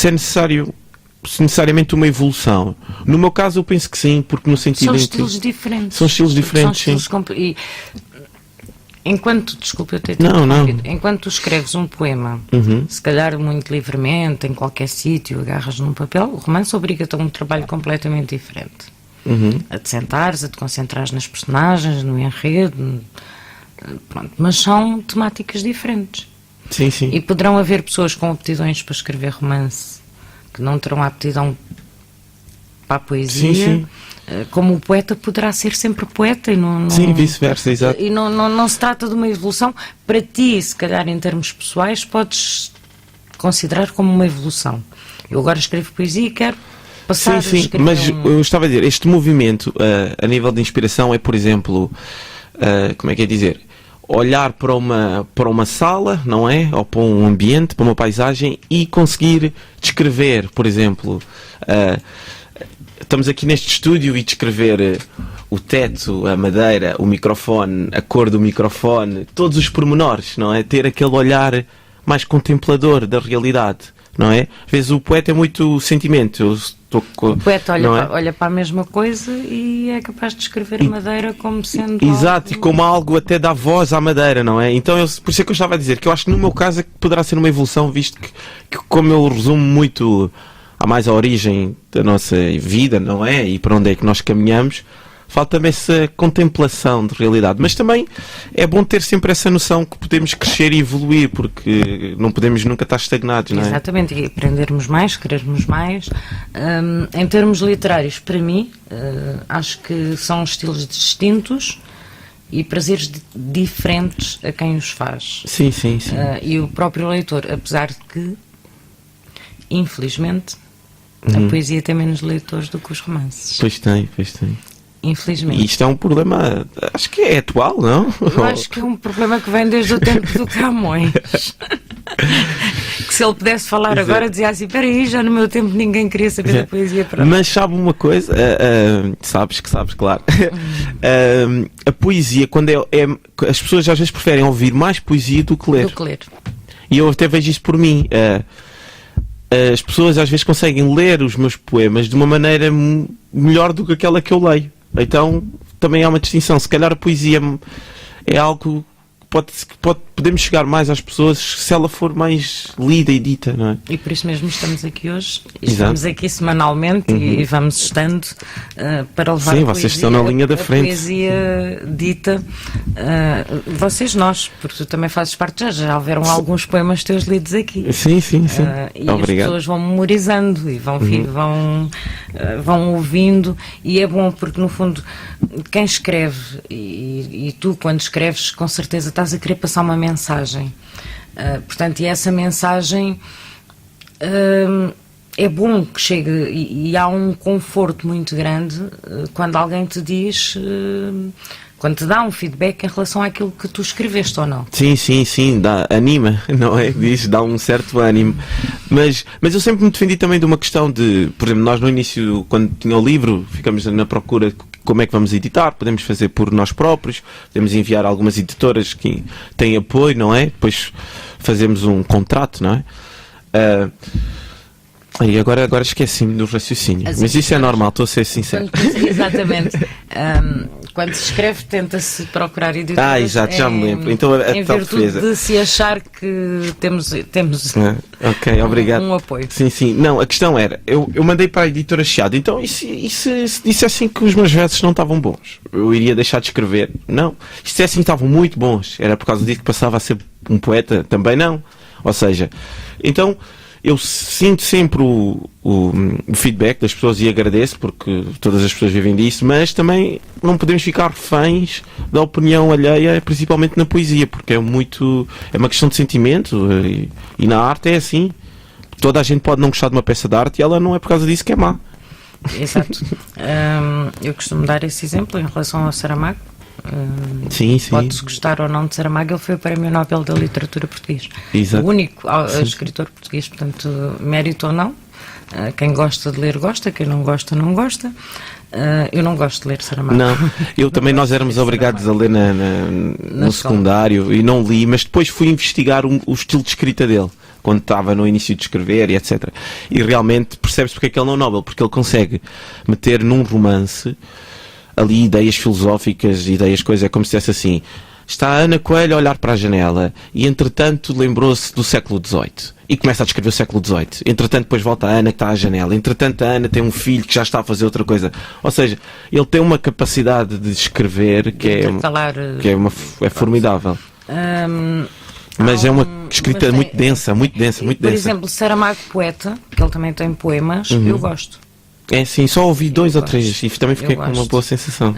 é necessariamente uma evolução. No meu caso eu penso que sim, porque no sentido São em que... estilos diferentes. São estilos diferentes, sim. Desculpa eu ter interrompido. Enquanto tu escreves um poema, se calhar muito livremente, em qualquer sítio, agarras num papel, o romance obriga-te a um trabalho completamente diferente. A te sentares, a te concentrares nas personagens, no enredo, pronto, mas são temáticas diferentes. Sim, sim. E poderão haver pessoas com aptidões para escrever romance que não terão aptidão para a poesia. Sim, sim. Como o poeta poderá ser sempre poeta e não sim, vice-versa, exato. E não se trata de uma evolução. Para ti, se calhar em termos pessoais, podes considerar como uma evolução. Eu agora escrevo poesia e quero passar Sim, a escrever mas eu estava a dizer, este movimento a nível de inspiração é, por exemplo, como é que é dizer? Olhar para uma sala, não é? Ou para um ambiente, para uma paisagem e conseguir descrever, por exemplo, estamos aqui neste estúdio e descrever o teto, a madeira, o microfone, a cor do microfone, todos os pormenores, não é? Ter aquele olhar mais contemplador da realidade, não é? Às vezes o poeta é muito sentimento. O poeta não olha para a mesma coisa e é capaz de descrever a madeira como sendo Exato, algo... e como algo até dá voz à madeira, não é? Então, por isso é que eu estava a dizer que eu acho que no meu caso é que poderá ser uma evolução, visto que como eu resumo muito mais a origem da nossa vida, não é? E para onde é que nós caminhamos, falta-me essa contemplação de realidade. Mas também é bom ter sempre essa noção que podemos crescer e evoluir, porque não podemos nunca estar estagnados, não é? Exatamente, e aprendermos mais, querermos mais. Em termos literários, para mim, acho que são estilos distintos e prazeres diferentes a quem os faz. Sim, sim, sim. E o próprio leitor, apesar de que, infelizmente, a poesia tem menos leitores do que os romances. Pois tem. Infelizmente. E isto é um problema, acho que é atual, não? Eu acho que é um problema que vem desde o tempo do Camões. Que se ele pudesse falar Exato. agora, dizia assim: espera aí, já no meu tempo ninguém queria saber da poesia. Para Mas sabe uma coisa? Sabes, claro. A poesia, quando as pessoas às vezes preferem ouvir mais poesia do que ler. E eu até vejo isso por mim. As pessoas às vezes conseguem ler os meus poemas de uma maneira melhor do que aquela que eu leio. Então também há uma distinção. Se calhar a poesia é algo que podemos chegar mais às pessoas se ela for mais lida e dita, não é? E por isso mesmo estamos aqui hoje. Estamos aqui semanalmente e vamos estando para levar Sim, a vocês poesia, estão na linha da frente. A poesia dita. Nós, porque tu também fazes parte, já houveram alguns poemas teus lidos aqui. Sim. E Obrigado. as pessoas vão memorizando e vão ouvindo, e é bom porque no fundo quem escreve e tu quando escreves com certeza estás a querer passar uma mensagem, portanto, e essa mensagem é bom que chegue, e há um conforto muito grande quando alguém te diz, quando te dá um feedback em relação àquilo que tu escreveste ou não. Sim, anima, não é? Dá um certo ânimo. Mas eu sempre me defendi também de uma questão de, por exemplo, nós no início, quando tinha o livro, ficamos na procura de como é que vamos editar, podemos fazer por nós próprios, podemos enviar algumas editoras que têm apoio, não é? Depois fazemos um contrato, não é? E agora esqueci-me do raciocínio. Mas isso é normal, estou a ser sincero. Exatamente. Quando se escreve, tenta-se procurar editoras. Exato, já me lembro. Então, em virtude de se achar que temos ok, obrigado. Um apoio. Sim. Não, a questão era, eu mandei para a editora Chiado, então e se dissessem que os meus versos não estavam bons? Eu iria deixar de escrever? Não. Se dissessem que estavam muito bons, era por causa disso que passava a ser um poeta? Também não. Ou seja, então eu sinto sempre o feedback das pessoas e agradeço, porque todas as pessoas vivem disso, mas também não podemos ficar reféns da opinião alheia, principalmente na poesia, porque é uma questão de sentimento, e na arte é assim. Toda a gente pode não gostar de uma peça de arte e ela não é por causa disso que é má. Exato. Eu costumo dar esse exemplo em relação ao Saramago. Sim. Pode-se gostar ou não de Saramago, ele foi o Prémio Nobel da Literatura Português. Exato. O único escritor português, portanto, mérito ou não. Quem gosta de ler, gosta. Quem não gosta, não gosta. Eu não gosto de ler Saramago. Não, nós éramos obrigados a ler no secundário e não li, mas depois fui investigar o estilo de escrita dele, quando estava no início de escrever e etc. E realmente percebe-se porque é que ele não é Nobel, porque ele consegue meter num romance ali ideias filosóficas, coisas, é como se dissesse assim: está a Ana Coelho a olhar para a janela e entretanto lembrou-se do século XVIII e começa a descrever o século XVIII. Entretanto depois volta a Ana que está à janela, entretanto a Ana tem um filho que já está a fazer outra coisa. Ou seja, ele tem uma capacidade de escrever que é formidável. Mas é uma escrita muito densa. Por exemplo, Saramago poeta, que ele também tem poemas, eu gosto. É sim, só ouvi 2 ou 3 e também fiquei com uma boa sensação.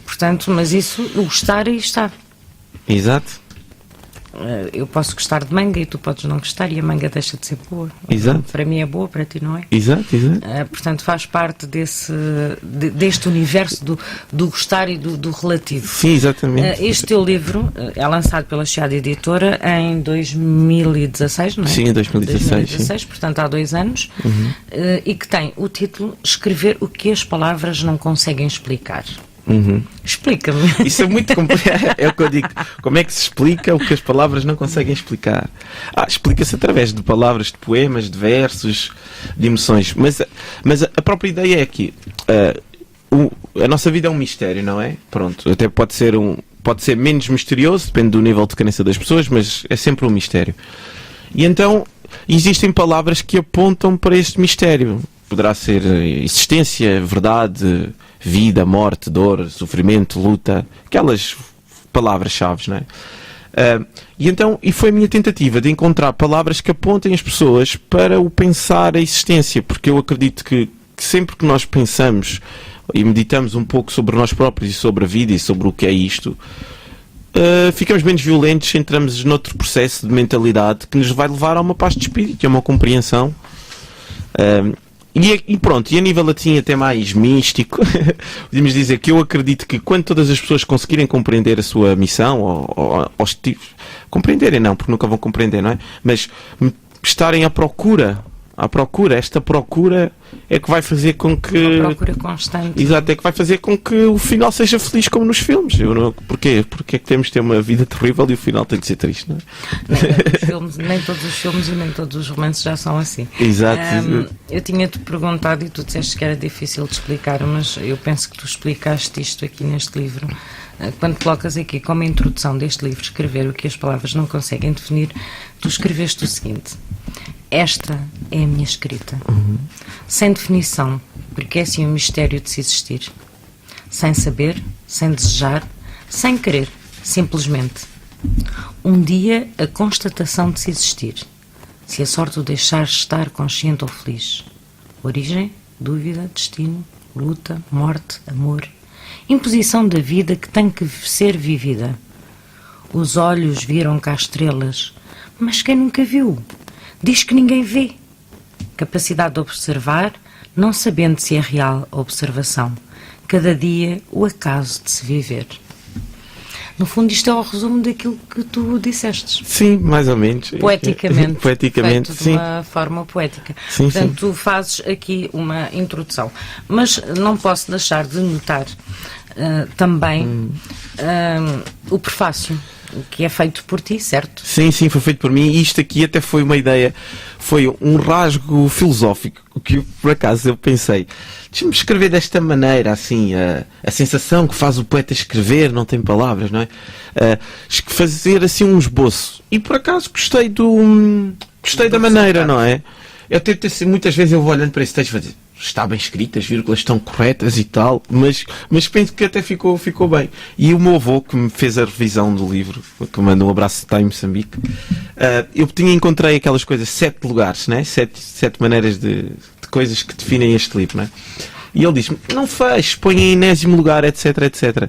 Portanto, mas isso, o gostar aí está. Exato. eu posso gostar de manga e tu podes não gostar e a manga deixa de ser boa. Exato. Para mim é boa, para ti não é? Exato. Portanto, faz parte deste universo do gostar e do relativo. Sim, exatamente. Este teu livro é lançado pela Chiado Editora em 2016, não é? Sim, em 2016. Portanto, há 2 anos, e que tem o título Escrever o que as palavras não conseguem explicar. Explica-me. Isso é muito complexo. É o que eu digo. Como é que se explica o que as palavras não conseguem explicar? Explica-se através de palavras, de poemas, de versos, de emoções. Mas a própria ideia é que a nossa vida é um mistério, não é? Pronto, até pode ser menos misterioso, depende do nível de crença das pessoas, mas é sempre um mistério. E então existem palavras que apontam para este mistério. Poderá ser existência, verdade, vida, morte, dor, sofrimento, luta, aquelas palavras-chave, não é? E foi a minha tentativa de encontrar palavras que apontem as pessoas para o pensar a existência, porque eu acredito que sempre que nós pensamos e meditamos um pouco sobre nós próprios e sobre a vida e sobre o que é isto, ficamos menos violentos, entramos noutro processo de mentalidade que nos vai levar a uma paz de espírito, a uma compreensão. E pronto, e a nível assim até mais místico, podemos dizer que eu acredito que quando todas as pessoas conseguirem compreender a sua missão, ou compreenderem não, porque nunca vão compreender, não é? Mas estarem à procura, esta procura é que vai fazer com que... Uma procura constante. Exato, é que vai fazer com que o final seja feliz como nos filmes. Porquê? Porque é que temos de ter uma vida terrível e o final tem de ser triste, não é? Nem todos os filmes e nem todos os romances já são assim. Exato. Eu tinha-te perguntado e tu disseste que era difícil de explicar, mas eu penso que tu explicaste isto aqui neste livro. Quando colocas aqui como introdução deste livro, escrever o que as palavras não conseguem definir, tu escreveste o seguinte: esta é a minha escrita, sem definição, porque é assim um mistério de se existir, sem saber, sem desejar, sem querer, simplesmente. Um dia a constatação de se existir, se a sorte o deixar estar consciente ou feliz. Origem, dúvida, destino, luta, morte, amor. Imposição da vida que tem que ser vivida. Os olhos viram cá estrelas, mas quem nunca viu? Diz que ninguém vê. Capacidade de observar, não sabendo se é real a observação. Cada dia o acaso de se viver. No fundo, isto é o resumo daquilo que tu disseste. Sim, mais ou menos. Poeticamente. Poeticamente, feito sim. De uma forma poética. Sim, portanto, sim. tu fazes aqui uma introdução. Mas não posso deixar de notar também o prefácio, que é feito por ti, certo? Sim, foi feito por mim, e isto aqui até foi uma ideia, foi um rasgo filosófico que por acaso eu pensei, deixa-me escrever desta maneira, assim, a sensação que faz o poeta escrever, não tem palavras, não é? Fazer assim um esboço, e por acaso gostei da maneira, não é? Eu tento, muitas vezes eu vou olhando para esse texto e vou dizer, está bem escrito, as vírgulas estão corretas e tal, mas penso que até ficou bem. E o meu avô, que me fez a revisão do livro, que me manda um abraço de em Moçambique, eu encontrei aquelas coisas, 7 lugares, né? 7 maneiras de coisas que definem este livro, né? E ele diz-me, não feches, põe em 10º lugar, etc, etc.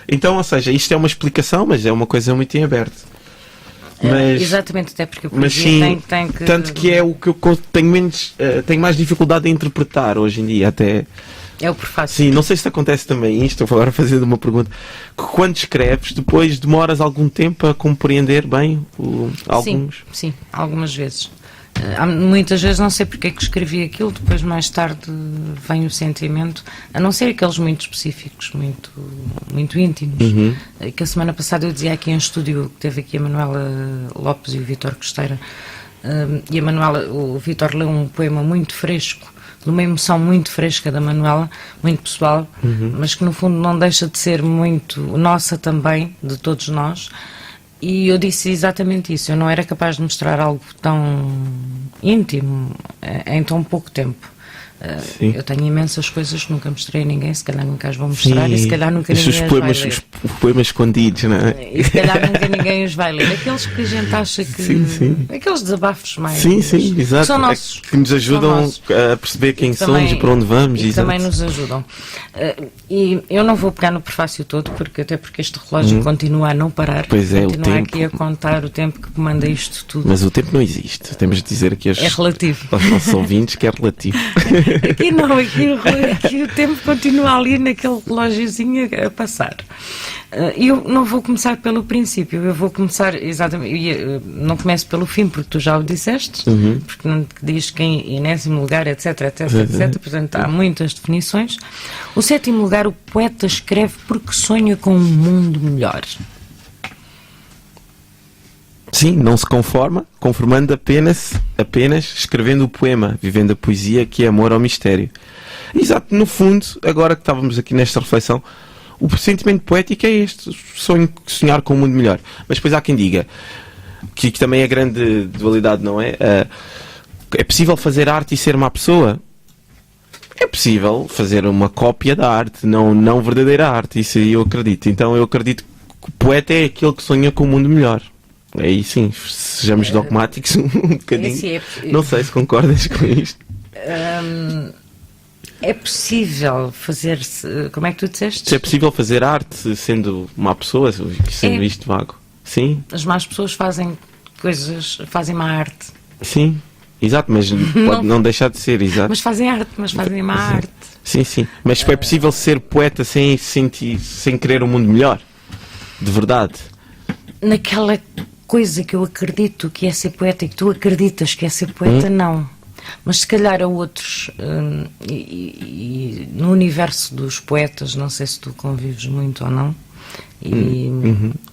Então, ou seja, isto é uma explicação, mas é uma coisa muito em aberto. Exatamente, até porque a mas poesia sim, tem que... tanto que é o que eu tenho mais dificuldade em interpretar hoje em dia, até... É o prefácio. Sim, não sei se acontece também isto, estou agora fazendo uma pergunta, que quando escreves, depois demoras algum tempo a compreender bem alguns... Sim, algumas vezes. Muitas vezes não sei porque é que escrevi aquilo, depois mais tarde vem o sentimento, a não ser aqueles muito específicos, muito íntimos. Que a semana passada eu dizia aqui em estúdio, que teve aqui a Manuela Lopes e o Vítor Costeira, e a Manuela, o Vítor leu um poema muito fresco, de uma emoção muito fresca da Manuela, muito pessoal, mas que no fundo não deixa de ser muito nossa também, de todos nós. E eu disse exatamente isso, eu não era capaz de mostrar algo tão íntimo em tão pouco tempo. Eu tenho imensas coisas que nunca mostrei a ninguém, se calhar nunca as vou mostrar e se calhar nunca ninguém os as poemas, vai ler. os poemas escondidos, não é? E se calhar nunca ninguém os vai ler. Aqueles que a gente acha que... Sim. Aqueles desabafos mais... Sim, exato. São nossos. Que nos ajudam a perceber quem somos e para onde vamos. E também nos ajudam. E eu não vou pegar no prefácio todo, porque este relógio continua a não parar. Pois é, continua o tempo. aqui a contar o tempo que comanda isto tudo. Mas o tempo não existe. Temos de dizer aqui É relativo. aos nossos ouvintes que é relativo. Aqui não, aqui o tempo continua ali naquele relógiozinho a passar. Eu não vou começar pelo princípio, eu vou começar exatamente, não começo pelo fim, porque tu já o disseste, porque não diz que em enésimo lugar, etc, portanto há muitas definições. O 7º lugar, o poeta escreve porque sonha com um mundo melhor. Sim, não se conforma, conformando apenas escrevendo o poema, vivendo a poesia que é amor ao mistério. Exato, no fundo, agora que estávamos aqui nesta reflexão, o sentimento poético é este, sonhar com um mundo melhor. Mas depois há quem diga que também é grande dualidade, não é? É possível fazer arte e ser má pessoa? É possível fazer uma cópia da arte, não verdadeira arte, isso aí eu acredito. Então eu acredito que o poeta é aquele que sonha com um mundo melhor. Aí sim, sejamos dogmáticos um bocadinho. Não sei se concordas com isto. É possível fazer-se... Como é que tu disseste? Se é possível fazer arte sendo má pessoa, sendo isto vago. Sim. As más pessoas fazem má arte. Sim, exato, mas pode não deixar de ser, exato. Mas fazem arte, mas fazem má arte. Sim. Mas é possível ser poeta sem querer um mundo melhor? De verdade? Naquela coisa que eu acredito que é ser poeta e que tu acreditas que é ser poeta, não. Mas se calhar há outros, e no universo dos poetas, não sei se tu convives muito ou não, e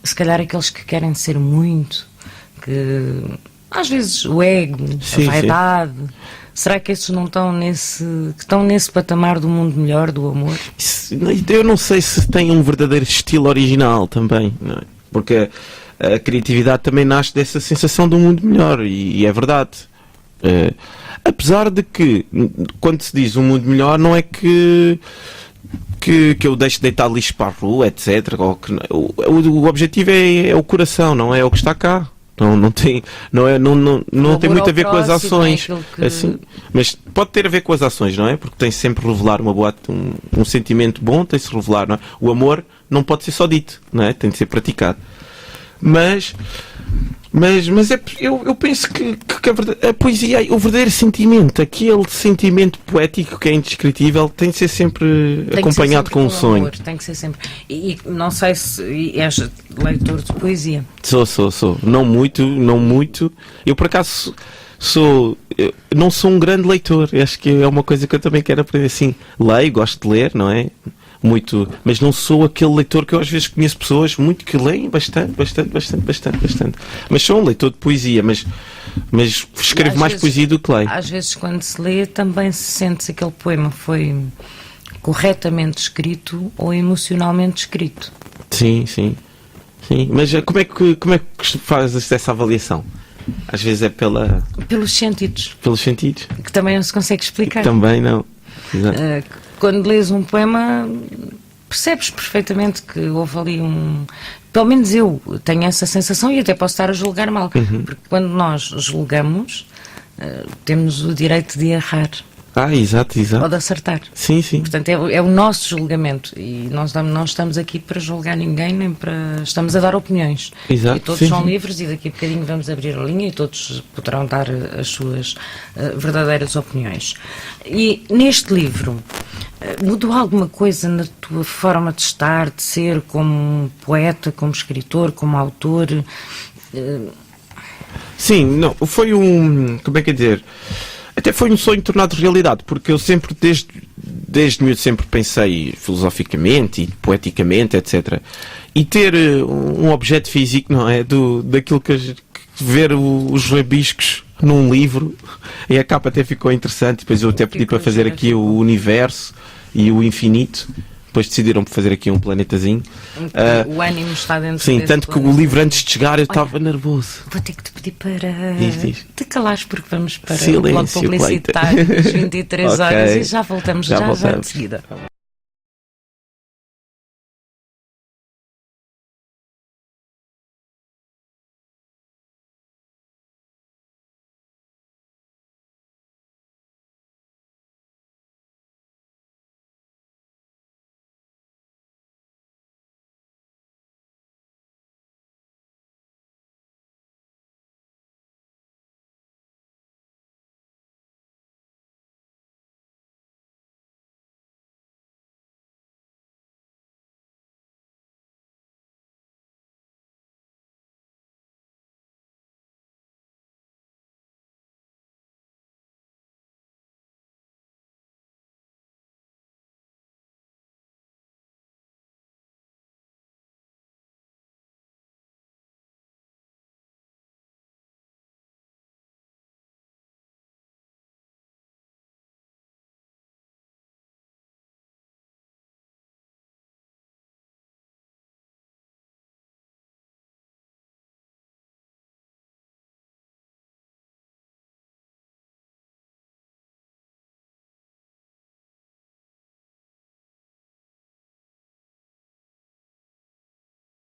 se calhar aqueles que querem ser muito, que às vezes o ego, a vaidade, será que esses não estão nesse patamar do mundo melhor, do amor? Eu não sei se tem um verdadeiro estilo original também, não é? Porque a criatividade também nasce dessa sensação de um mundo melhor, e é verdade. Apesar de que, quando se diz um mundo melhor, não é que eu deixe de deitar lixo para a rua, etc. O objetivo é o coração, não é o que está cá. Não tem muito a ver com as ações. Assim, mas pode ter a ver com as ações, não é? Porque tem sempre revelar um sentimento bom, tem se revelar, não é? O amor não pode ser só dito, não é? Tem de ser praticado. Mas eu penso que a poesia, o verdadeiro sentimento, aquele sentimento poético que é indescritível, tem de ser sempre acompanhado com um sonho. Amor, tem que ser sempre. E não sei se és leitor de poesia. Sou. Não muito. Eu, por acaso, não sou um grande leitor. Acho que é uma coisa que eu também quero aprender. Assim, leio, gosto de ler, não é? Muito, mas não sou aquele leitor que eu às vezes conheço pessoas muito que leem bastante. Mas sou um leitor de poesia, mas escrevo mais poesia do que leio. Às vezes, quando se lê, também se sente se aquele poema foi corretamente escrito ou emocionalmente escrito. Sim. Mas como é que fazes essa avaliação? Às vezes é pelos sentidos. Pelos sentidos? Que também não se consegue explicar. Também não. Exato. Quando lês um poema, percebes perfeitamente que houve ali pelo menos eu tenho essa sensação e até posso estar a julgar mal, porque quando nós julgamos, temos o direito de errar. Exato. Ou de acertar. Sim. Portanto, é o nosso julgamento e nós não estamos aqui para julgar ninguém, nem para... Estamos a dar opiniões. Exato. E todos são livres e daqui a bocadinho vamos abrir a linha e todos poderão dar as suas verdadeiras opiniões. E neste livro, mudou alguma coisa na tua forma de estar, de ser, como poeta, como escritor, como autor? Sim, não, foi como é que é dizer... Até foi um sonho tornado realidade, porque eu sempre, desde miúdo, sempre pensei filosoficamente e poeticamente, etc. E ter um objeto físico, não é? Daquilo que ver os rabiscos num livro, e a capa até ficou interessante. Depois eu até pedi para fazer aqui o universo e o infinito. Depois decidiram fazer aqui um planetazinho. O ânimo está dentro Sim, desse tanto que plano. o livro antes de chegar eu estava nervoso. Vou ter que te pedir para Diz. te calares, porque vamos para o Silêncio, bloco publicitário das 23 Ok. horas e já voltamos Já já de voltamos. seguida.